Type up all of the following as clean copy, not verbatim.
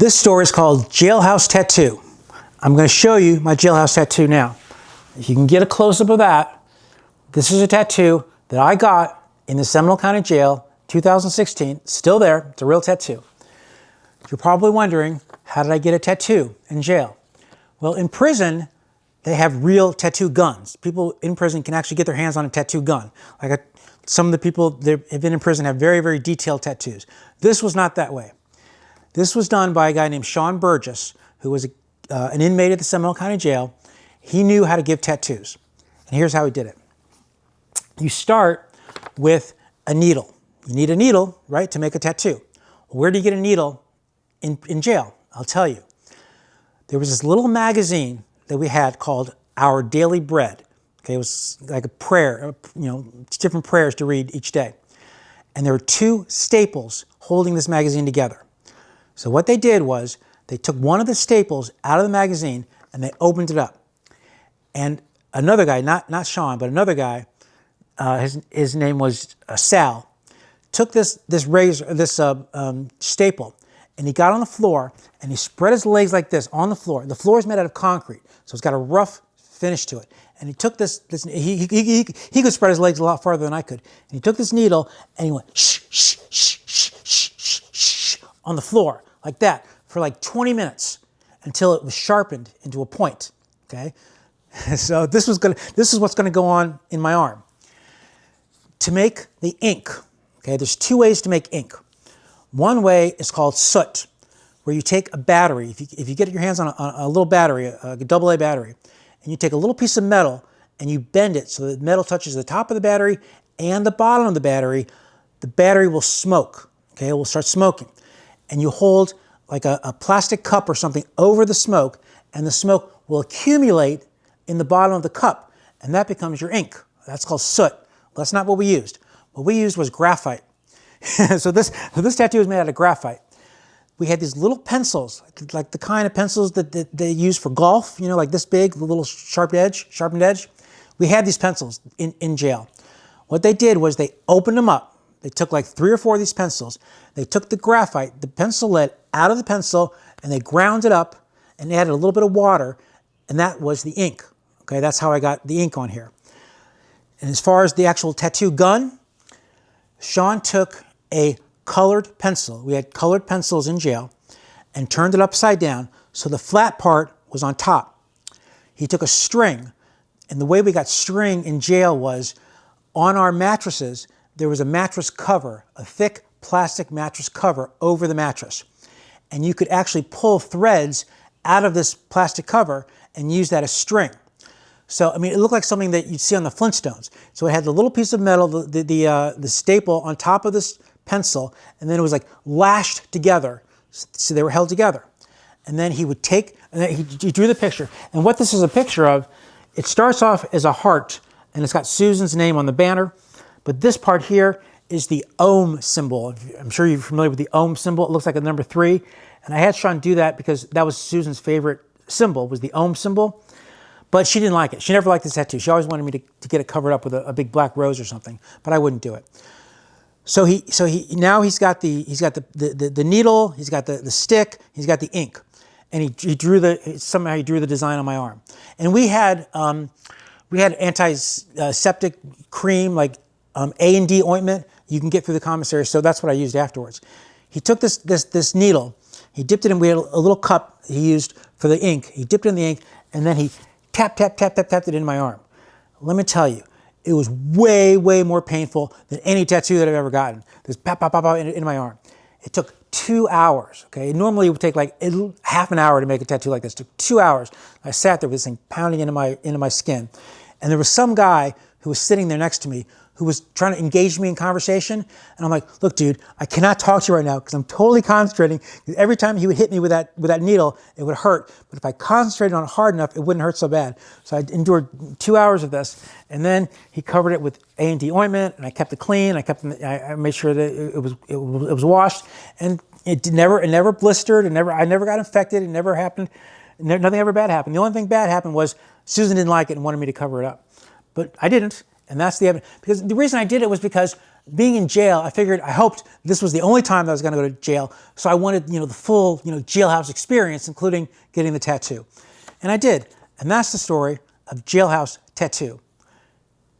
This story is called Jailhouse Tattoo. I'm going to show you my jailhouse tattoo now. If you can get a close-up of that, this is a tattoo that I got in the Seminole County Jail, 2016. Still there. It's a real tattoo. You're probably wondering, how did I get a tattoo in jail? Well, in prison, they have real tattoo guns. People in prison can actually get their hands on a tattoo gun. Some of the people that have been in prison have very, very detailed tattoos. This was not that way. This was done by a guy named Sean Burgess, who was an inmate at the Seminole County Jail. He knew how to give tattoos. And here's how he did it. You start with a needle. You need a needle, right, to make a tattoo. Where do you get a needle in jail? I'll tell you. There was this little magazine that we had called Our Daily Bread. Okay, it was like a prayer, different prayers to read each day. And there were two staples holding this magazine together. So what they did was they took one of the staples out of the magazine and they opened it up. And another guy, not Sean, but another guy, his name was Sal, took this staple, and he got on the floor and he spread his legs like this on the floor. The floor is made out of concrete, so it's got a rough finish to it. And he took he could spread his legs a lot farther than I could. And he took this needle and he went shh, shh, shh, shh, shh, shh, shh, on the floor like that for like 20 minutes until it was sharpened into a point. Okay, so this is what's going to go on in my arm. To make the ink, okay, there's two ways to make ink. One way is called soot, where you take a battery. If you get your hands on a little battery, a AA battery, and you take a little piece of metal and you bend it so that the metal touches the top of the battery and the bottom of the battery will smoke. Okay, it will start smoking. And you hold like a plastic cup or something over the smoke, and the smoke will accumulate in the bottom of the cup, and that becomes your ink. That's called soot. That's not what we used. What we used was graphite. So this tattoo is made out of graphite. We had these little pencils, like the kind of pencils that they use for golf, like this big, the little sharpened edge. We had these pencils in jail. What they did was they opened them up. They took like 3 or 4 of these pencils. They took the graphite, the pencil lead out of the pencil, and they ground it up and added a little bit of water, and that was the ink. Okay, that's how I got the ink on here. And as far as the actual tattoo gun, Sean took a colored pencil. We had colored pencils in jail, and turned it upside down so the flat part was on top. He took a string, and the way we got string in jail was on our mattresses, there was a mattress cover, a thick plastic mattress cover over the mattress. And you could actually pull threads out of this plastic cover and use that as string. So, it looked like something that you'd see on the Flintstones. So it had the little piece of metal, the staple on top of this pencil, and then it was like lashed together. So they were held together. And then he would take, and then he drew the picture. And what this is a picture of, it starts off as a heart, and it's got Susan's name on the banner. But this part here is the ohm symbol. I'm sure you're familiar with the ohm symbol. It looks like a number 3. And I had Sean do that because that was Susan's favorite symbol, was the ohm symbol. But she didn't like it. She never liked this tattoo. She always wanted me to get it covered up with a big black rose or something, but I wouldn't do it. So now he's got the needle, he's got the stick, he's got the ink, and he drew the design on my arm. And we had antiseptic cream, like A&D ointment you can get through the commissary, so that's what I used afterwards. He took this needle, he dipped it in, we had a little cup he used for the ink, he dipped it in the ink, and then he tapped it in my arm. Let me tell you, it was way, way more painful than any tattoo that I've ever gotten. This pop, pop, pop, pop in my arm. It took 2 hours, okay? Normally it would take like half an hour to make a tattoo like this. It took 2 hours. I sat there with this thing pounding into my skin. And there was some guy who was sitting there next to me who was trying to engage me in conversation. And I'm like, look, dude, I cannot talk to you right now because I'm totally concentrating. Every time he would hit me with that needle, it would hurt. But if I concentrated on it hard enough, it wouldn't hurt so bad. So I endured 2 hours of this. And then he covered it with A&D ointment, and I kept it clean. I made sure that it was washed. And it never blistered. I never got infected. It never happened. Nothing ever bad happened. The only thing bad happened was Susan didn't like it and wanted me to cover it up. But I didn't. And that's the evidence. Because the reason I did it was because being in jail, I hoped this was the only time I was going to go to jail. So I wanted, the full, jailhouse experience, including getting the tattoo. And I did. And that's the story of Jailhouse Tattoo.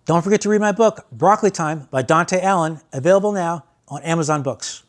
Don't forget to read my book, Broccoli Time by Dante Allen, available now on Amazon Books.